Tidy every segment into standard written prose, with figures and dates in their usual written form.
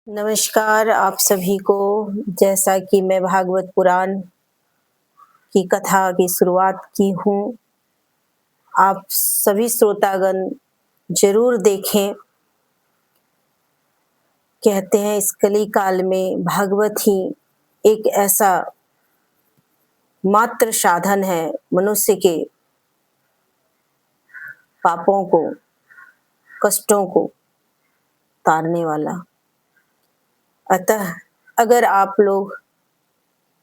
नमस्कार आप सभी को। जैसा कि मैं भागवत पुराण की कथा की शुरुआत की हूँ, आप सभी श्रोतागण जरूर देखें। कहते हैं इस कली काल में भागवत ही एक ऐसा मात्र साधन है मनुष्य के पापों को, कष्टों को तारने वाला। अतः अगर आप लोग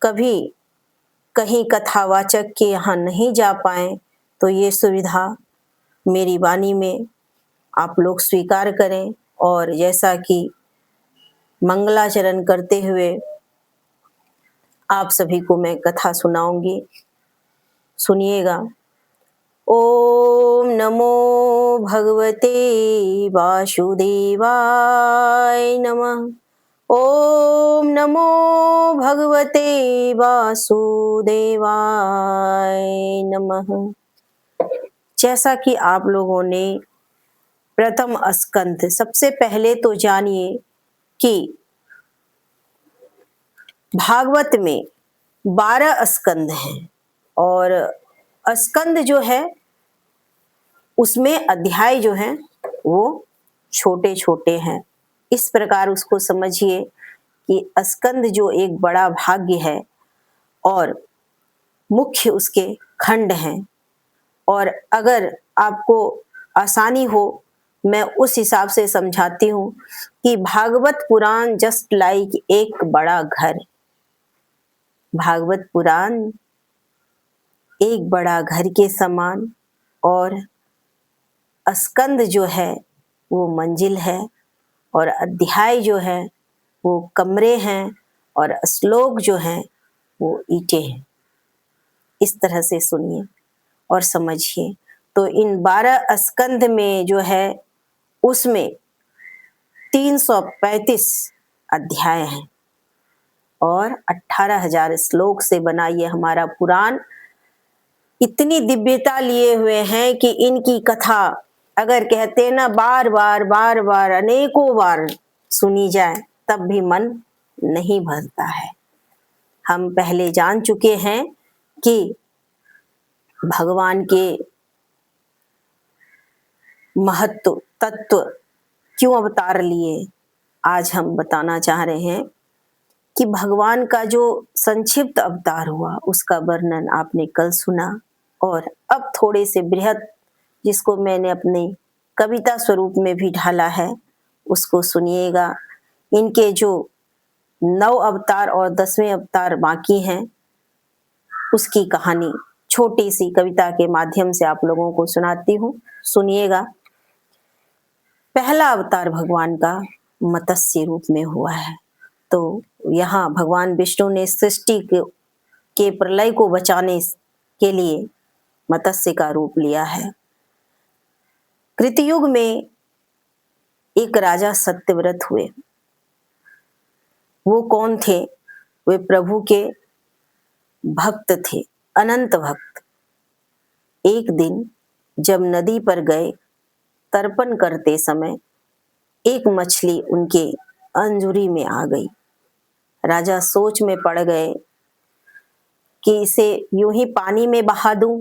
कभी कहीं कथावाचक के यहाँ नहीं जा पाए तो ये सुविधा मेरी वाणी में आप लोग स्वीकार करें। और जैसा कि मंगलाचरण करते हुए आप सभी को मैं कथा सुनाऊंगी, सुनिएगा। ओम नमो भगवते वासुदेवाय नमः। ओम नमो भगवते वासुदेवाय नमः। जैसा कि आप लोगों ने प्रथम स्कंध, सबसे पहले तो जानिए कि भागवत में 12 स्कंद हैं और स्कंद जो है उसमें अध्याय जो हैं वो छोटे छोटे हैं। इस प्रकार उसको समझिए कि स्कंद जो एक बड़ा भाग्य है और मुख्य उसके खंड हैं। और अगर आपको आसानी हो, मैं उस हिसाब से समझाती हूँ कि भागवत पुराण जस्ट लाइक एक बड़ा घर। भागवत पुराण एक बड़ा घर के समान और स्कंद जो है वो मंजिल है और अध्याय जो है वो कमरे हैं और श्लोक जो हैं वो ईंटें हैं। इस तरह से सुनिए और समझिए। तो इन 12 स्कंद में जो है उसमें 335 अध्याय हैं और 18,000 श्लोक से बना ये हमारा पुराण इतनी दिव्यता लिए हुए हैं कि इनकी कथा अगर कहते हैं ना बार बार अनेकों बार सुनी जाए तब भी मन नहीं भरता है। हम पहले जान चुके हैं कि भगवान के महत्व तत्व क्यों अवतार लिए। आज हम बताना चाह रहे हैं कि भगवान का जो संक्षिप्त अवतार हुआ उसका वर्णन आपने कल सुना और अब थोड़े से बृहद, जिसको मैंने अपने कविता स्वरूप में भी ढाला है, उसको सुनिएगा। इनके जो 9 अवतार और 10वें अवतार बाकी हैं उसकी कहानी छोटी सी कविता के माध्यम से आप लोगों को सुनाती हूँ, सुनिएगा। पहला अवतार भगवान का मत्स्य रूप में हुआ है। तो यहाँ भगवान विष्णु ने सृष्टि के प्रलय को बचाने के लिए मत्स्य का रूप लिया है। कृतयुग में एक राजा सत्यव्रत हुए। वो कौन थे? वे प्रभु के भक्त थे, अनंत भक्त। एक दिन जब नदी पर गए तर्पण करते समय एक मछली उनके अंजुरी में आ गई। राजा सोच में पड़ गए कि इसे यूं ही पानी में बहा दूं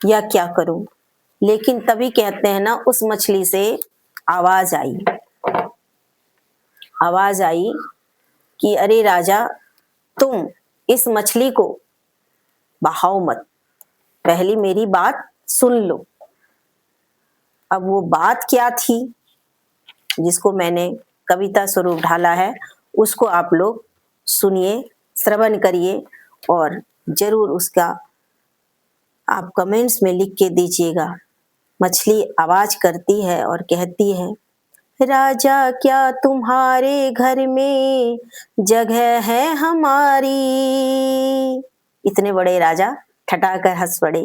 या क्या करूं। लेकिन तभी कहते हैं ना उस मछली से आवाज आई कि अरे राजा, तुम इस मछली को बहाओ मत, पहली मेरी बात सुन लो। अब वो बात क्या थी जिसको मैंने कविता स्वरूप ढाला है, उसको आप लोग सुनिए, श्रवण करिए और जरूर उसका आप कमेंट्स में लिख के दीजिएगा। मछली आवाज करती है और कहती है, राजा क्या तुम्हारे घर में जगह है हमारी। इतने बड़े राजा ठठाकर हंस पड़े।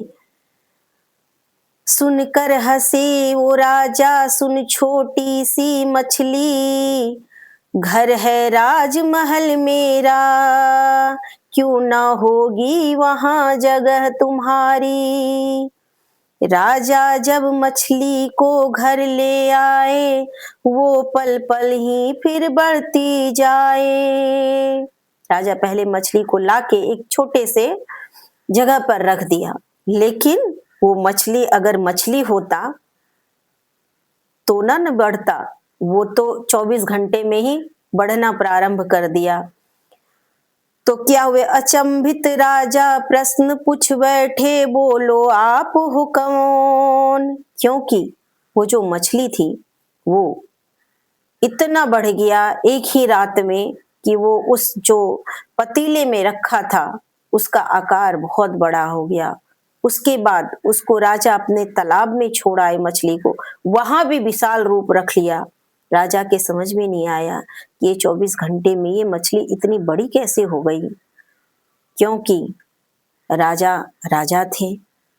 सुनकर हंसे वो राजा, सुन छोटी सी मछली, घर है राजमहल मेरा, क्यों ना होगी वहां जगह तुम्हारी। राजा जब मछली को घर ले आए, वो पल पल ही फिर बढ़ती जाए। राजा पहले मछली को लाके एक छोटे से जगह पर रख दिया, लेकिन वो मछली अगर मछली होता तो ना न बढ़ता, वो तो 24 घंटे में ही बढ़ना प्रारंभ कर दिया। तो क्या हुए, अचंभित राजा प्रश्न पूछ बैठे, बोलो आप हो कौन। क्योंकि वो जो मछली थी वो इतना बढ़ गया एक ही रात में कि वो उस जो पतीले में रखा था उसका आकार बहुत बड़ा हो गया। उसके बाद उसको राजा अपने तालाब में छोड़ आए मछली को, वहां भी विशाल रूप रख लिया। राजा के समझ में नहीं आया कि ये 24 घंटे में ये मछली इतनी बड़ी कैसे हो गई, क्योंकि राजा राजा थे,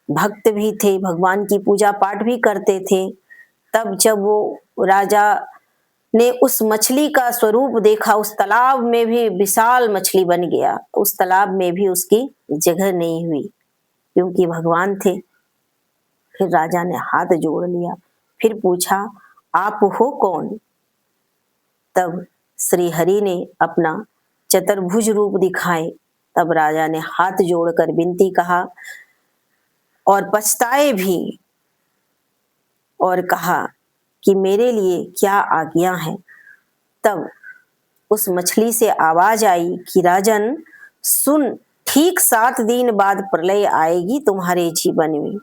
भक्त भी थे, भगवान की पूजा पाठ भी करते थे। तब जब वो राजा ने उस मछली का स्वरूप देखा, उस तालाब में भी विशाल मछली बन गया, उस तालाब में भी उसकी जगह नहीं हुई, क्योंकि भगवान थे। फिर राजा ने हाथ जोड़ लिया, फिर पूछा आप हो कौन। तब श्री हरि ने अपना चतुर्भुज रूप दिखाए। तब राजा ने हाथ जोड़कर विनती कहा और पछताए भी, और कहा कि मेरे लिए क्या आज्ञा है। तब उस मछली से आवाज आई कि राजन सुन, ठीक 7 दिन बाद प्रलय आएगी तुम्हारे जीवन में,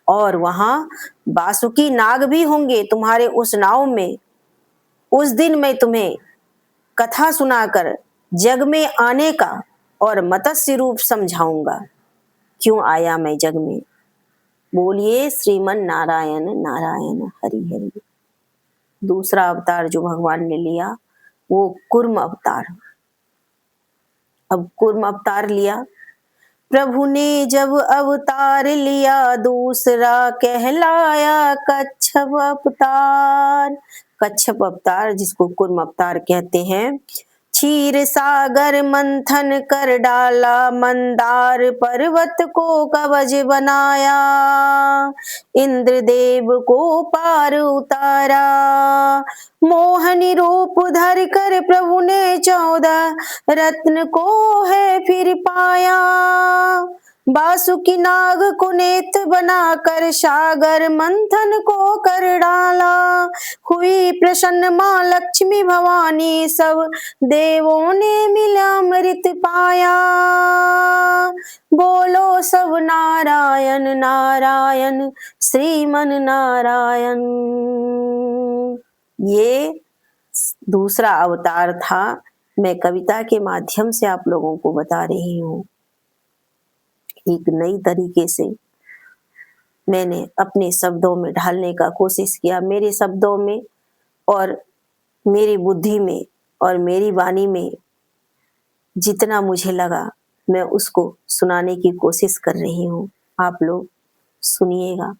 और वहां बासुकी नाग भी होंगे तुम्हारे उस नाव में। उस दिन मैं तुम्हें कथा सुनाकर जग में आने का और मत्स्य रूप समझाऊंगा, क्यों आया मैं जग में। बोलिए श्रीमन नारायण नारायण हरि हरि। दूसरा अवतार जो भगवान ने लिया वो कूर्म अवतार। अब कूर्म अवतार लिया, प्रभु ने जब अवतार लिया, दूसरा कहलाया कच्छप अवतार। कच्छप अवतार जिसको कूर्म अवतार कहते हैं, क्षीर सागर मंथन कर डाला, मंदार पर्वत को कवच बनाया, इंद्रदेव को पार उतारा, मोहनी रूप धर कर प्रभु ने 14 रत्न को है फिर पाया, बासुकी नाग को नेत बनाकर सागर मंथन को कर डाला, हुई प्रसन्न मां लक्ष्मी भवानी, सब देवों ने मिला अमृत पाया, बोलो सब नारायण नारायण श्रीमन नारायण। ये दूसरा अवतार था, मैं कविता के माध्यम से आप लोगों को बता रही हूँ। एक नई तरीके से मैंने अपने शब्दों में ढालने का कोशिश किया, मेरे शब्दों में और मेरी बुद्धि में और मेरी वाणी में जितना मुझे लगा मैं उसको सुनाने की कोशिश कर रही हूँ। आप लोग सुनिएगा।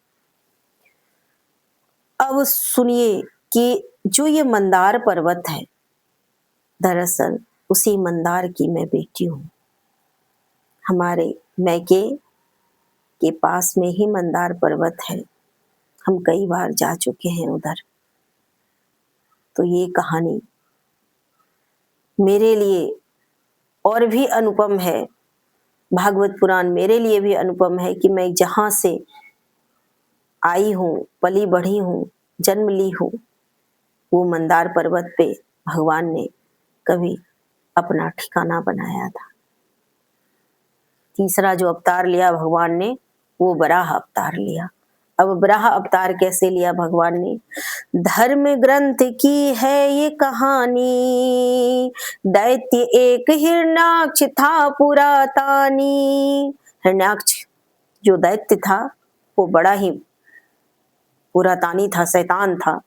अब सुनिए कि जो ये मंदार पर्वत है, दरअसल उसी मंदार की मैं बेटी हूँ। हमारे मैके के पास में ही मंदार पर्वत है, हम कई बार जा चुके हैं उधर। तो ये कहानी मेरे लिए और भी अनुपम है, भागवत पुराण मेरे लिए भी अनुपम है कि मैं जहां से आई हूँ, पली बढ़ी हूँ, जन्म ली हूँ, वो मंदार पर्वत पे भगवान ने कभी अपना ठिकाना बनाया था। तीसरा जो अवतार लिया भगवान ने वो वराह अवतार लिया। अब वराह अवतार कैसे लिया भगवान ने, धर्म ग्रंथ की है ये कहानी, दैत्य एक हिरण्याक्ष था पुरातानी। हिरण्याक्ष जो दैत्य था वो बड़ा ही पुरातानी था, शैतान था।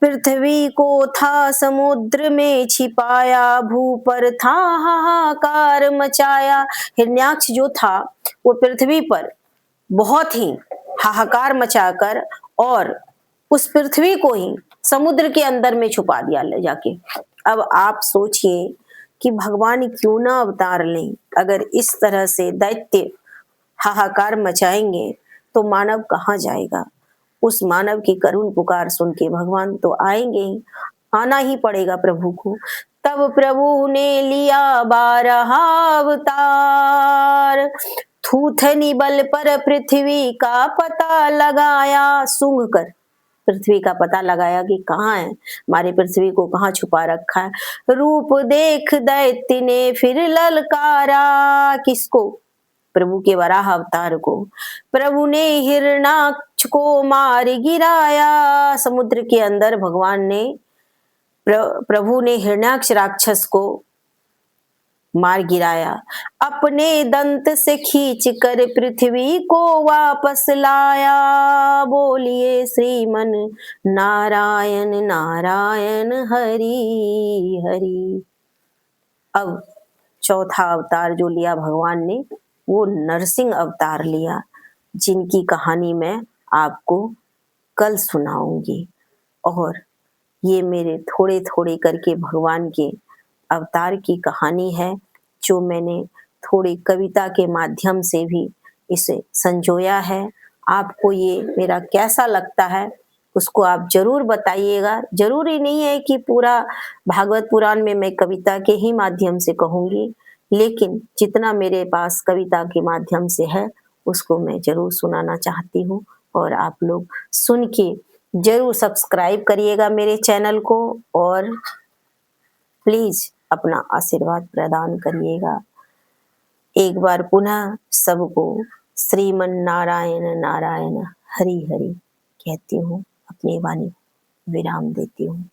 पृथ्वी को था समुद्र में छिपाया, भू पर था हाहाकार मचाया। हिरण्याक्ष जो था वो पृथ्वी पर बहुत ही हाहाकार मचाकर और उस पृथ्वी को ही समुद्र के अंदर में छुपा दिया ले जाके। अब आप सोचिए कि भगवान क्यों ना अवतार लें, अगर इस तरह से दैत्य हाहाकार मचाएंगे तो मानव कहाँ जाएगा? उस मानव की करुण पुकार सुन के भगवान तो आएंगे ही, आना ही पड़ेगा प्रभु को। तब प्रभु ने लिया 12 अवतार, थूथनी बल पर पृथ्वी का पता लगाया, सूंघ कर पृथ्वी का पता लगाया कि कहाँ है, हमारे पृथ्वी को कहाँ छुपा रखा है। रूप देख दैत्य ने फिर ललकारा, किसको? प्रभु के वराह अवतार को। प्रभु ने हिरणाक्ष को मार गिराया, समुद्र के अंदर भगवान ने प्रभु ने हिरण्याक्ष राक्षस को मार गिराया। अपने दंत से खींच कर पृथ्वी को वापस लाया, बोलिए श्रीमन नारायण नारायण हरि हरि। अब चौथा अवतार जो लिया भगवान ने, वो नरसिंह अवतार लिया, जिनकी कहानी मैं आपको कल सुनाऊंगी। और ये मेरे थोड़े थोड़े करके भगवान के अवतार की कहानी है, जो मैंने थोड़ी कविता के माध्यम से भी इसे संजोया है। आपको ये मेरा कैसा लगता है उसको आप जरूर बताइएगा। जरूरी नहीं है कि पूरा भागवत पुराण में मैं कविता के ही माध्यम से कहूंगी, लेकिन जितना मेरे पास कविता के माध्यम से है उसको मैं जरूर सुनाना चाहती हूँ। और आप लोग सुन के जरूर सब्सक्राइब करिएगा मेरे चैनल को, और प्लीज अपना आशीर्वाद प्रदान करिएगा। एक बार पुनः सबको श्रीमन नारायण नारायण हरि हरि कहती हूँ, अपनी वाणी विराम देती हूँ।